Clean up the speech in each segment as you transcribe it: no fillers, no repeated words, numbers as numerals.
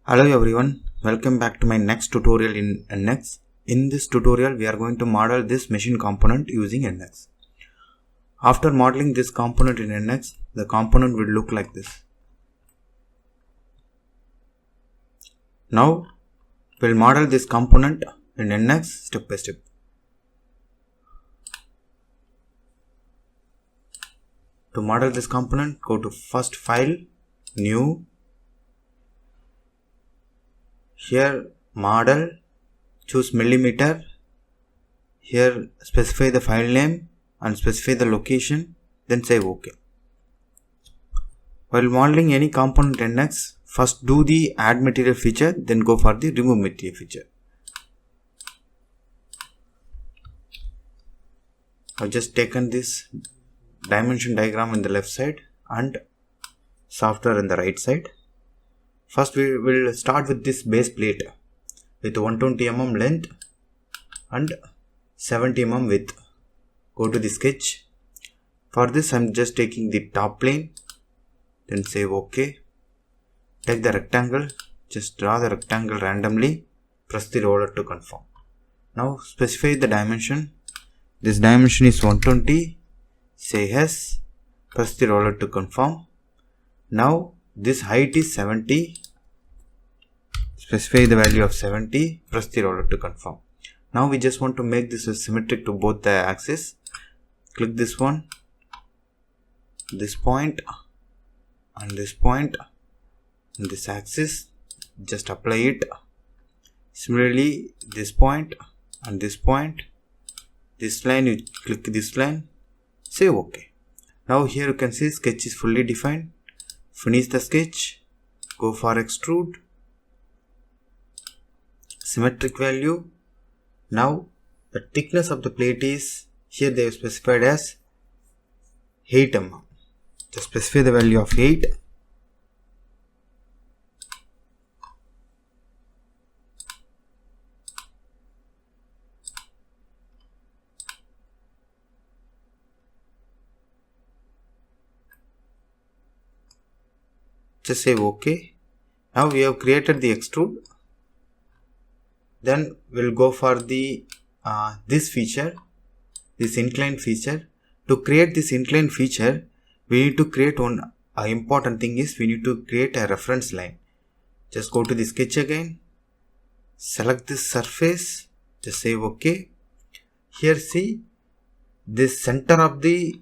Hello everyone, welcome back to my next tutorial in NX. In this tutorial we are going to model this machine component using NX. After modeling this component in NX, the component will look like this. Now we'll model this component in NX step by step. To model this component, go to first file, new. Here model, choose millimeter. Here specify the file name and specify the location, then say OK. While modeling any component in NX, first do the add material feature, then go for the remove material feature. I've just taken this dimension diagram on the left side and software on the right side. First we will start with this base plate with 120 mm length and 70 mm width. Go to the sketch. For this I am just taking the top plane, then say OK. Take the rectangle, just draw the rectangle randomly, press the roller to confirm. Now specify the dimension. This dimension is 120, say yes, press the roller to confirm. Now this height is 70, specify the value of 70, press the roller to confirm. Now we just want to make this symmetric to both the axes. Click this one, this point and this point and this axis, just apply it. Similarly this point and this point, this line, you click this line, say OK. Now here you can see sketch is fully defined. Finish the sketch, go for extrude, symmetric value. Now the thickness of the plate is, here they have specified as 8 mm. Just specify the value of 8. Just say OK. Now we have created the extrude. Then we'll go for the this feature, this incline feature. To create this incline feature, we need to create one important thing is we need to create a reference line. Just go to the sketch again, select this surface, just say OK. Here see, this center of the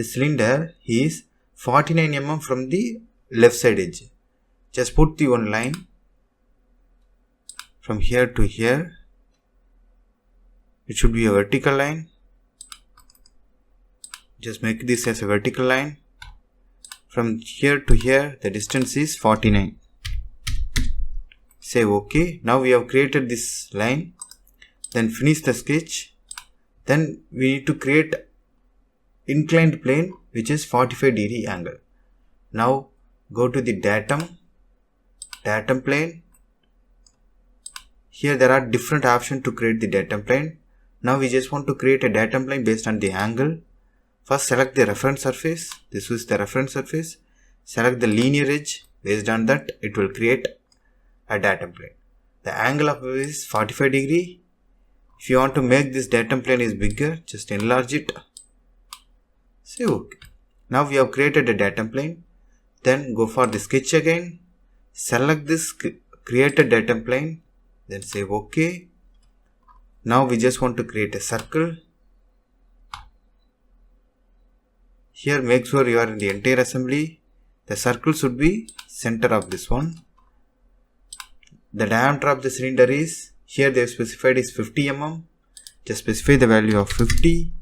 cylinder is 49 mm from the left side edge. Just put the one line from here to here. It should be a vertical line. Just make this as a vertical line. From here to here the distance is 49. Say OK. Now we have created this line. Then finish the sketch. Then we need to create inclined plane which is 45-degree angle. Now go to the datum plane. Here there are different options to create the datum plane. Now we just want to create a datum plane based on the angle. First select the reference surface. This is the reference surface. Select the linear edge. Based on that it will create a datum plane. The angle of it is 45 degree. If you want to make this datum plane is bigger, just enlarge it. Say OK. Now we have created a datum plane. Then go for the sketch again. Select this created datum plane. Then say OK. Now we just want to create a circle. Here make sure you are in the entire assembly. The circle should be center of this one. The diameter of the cylinder is, here they have specified is 50 mm. Just specify the value of 50.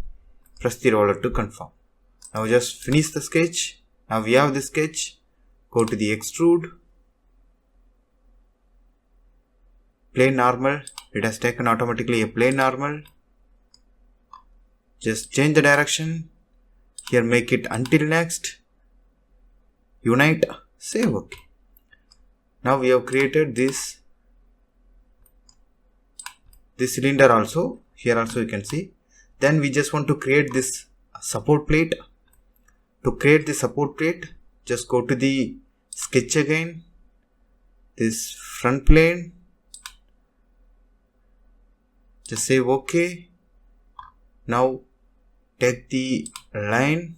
Press the roller to confirm. Now just finish the sketch. Now we have the sketch. Go to the extrude. Plane normal. It has taken automatically a plane normal. Just change the direction. Here make it until next. Unite. Save OK. Now we have created this cylinder also. Here also you can see. Then we just want to create this support plate. To create the support plate, just go to the sketch again, this front plane. Just say OK. Now take the line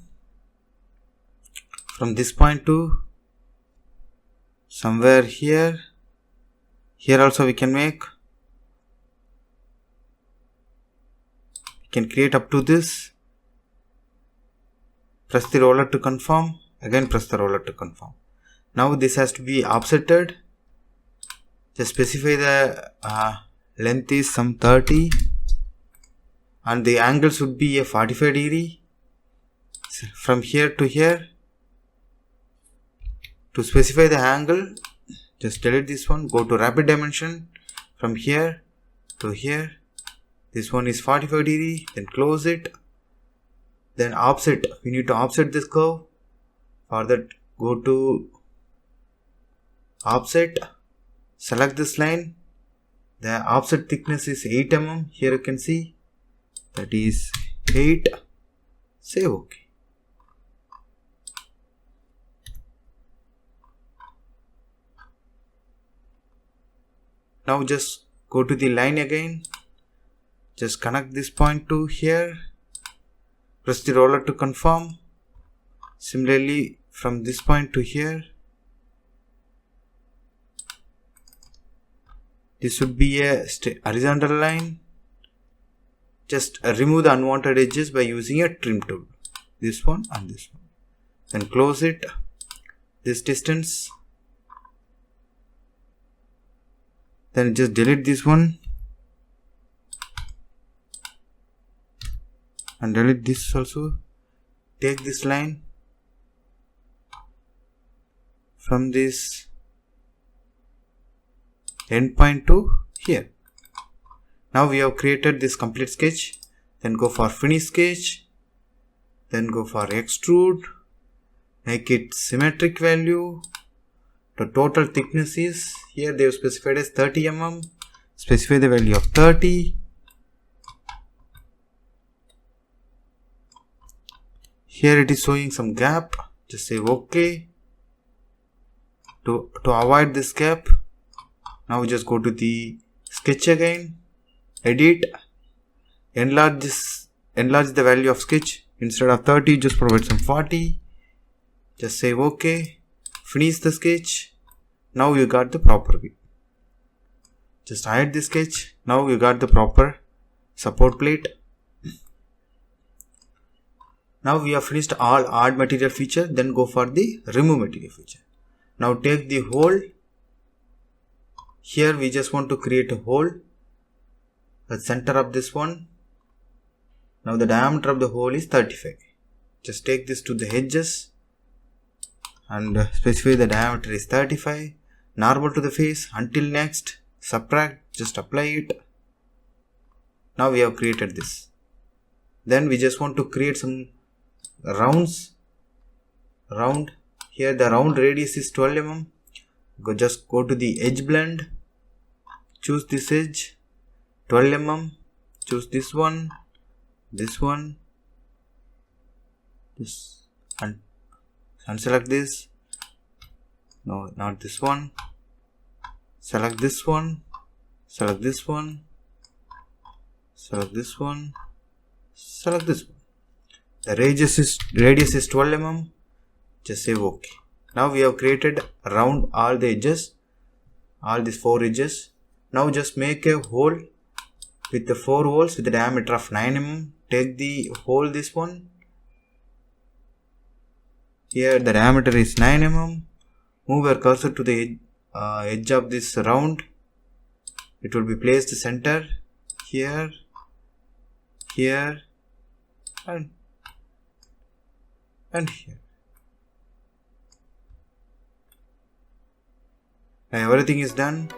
from this point to somewhere here. Here also we can make. We can create up to this. Press the roller to confirm. Again press the roller to confirm. Now this has to be offsetted. Just specify the length is some 30 and the angle should be a 45 degree from here to here. To specify the angle, just delete this one, go to rapid dimension from here to here. This one is 45 degree, then close it. Then offset, we need to offset this curve. For that, go to offset, select this line. The offset thickness is 8 mm. Here you can see that is 8. Say OK. Now just go to the line again. Just connect this point to here. Press the roller to confirm. Similarly from this point to here. This should be a horizontal line. Just remove the unwanted edges by using a trim tool. This one and this one. Then close it. This distance. Then just delete this one. And delete this also. Take this line from this endpoint to here. Now we have created this complete sketch. Then go for finish sketch. Then go for extrude. Make it symmetric value. The total thickness is, here they have specified as 30 mm. Specify the value of 30. Here it is showing some gap. Just say OK. To avoid this gap, now just go to the sketch again. Edit. Enlarge the value of sketch. Instead of 30, just provide some 40. Just say OK. Finish the sketch. Now you got the proper view. Just hide the sketch. Now you got the proper support plate. Now we have finished all add material feature. Then go for the remove material feature. Now take the hole. Here we just want to create a hole. The center of this one. Now the diameter of the hole is 35. Just take this to the edges. And specify the diameter is 35. Normal to the face. Until next, subtract, just apply it. Now we have created this. Then we just want to create some rounds. Round. Here the round radius is 12 mm. Just go to the edge blend. Choose this edge. 12 mm. Choose this one. This one. This. And select this. No, not this one. Select this one. Select this one. Select this one. Select this one. The radius is 12 mm. Just say OK. Now we have created around all the edges. All these 4 edges. Now just make a hole with the 4 holes with the diameter of 9 mm. Take the hole, this one. Here the diameter is 9 mm. Move your cursor to the edge of this round. It will be placed center here, here, and here. Now everything is done.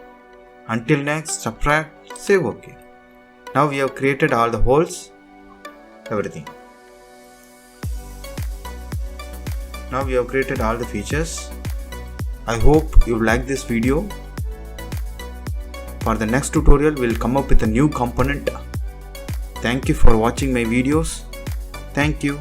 Until next, subtract, save OK. Now we have created all the holes, everything. Now we have created all the features. I hope you like this video. For the next tutorial, we will come up with a new component. Thank you for watching my videos. Thank you.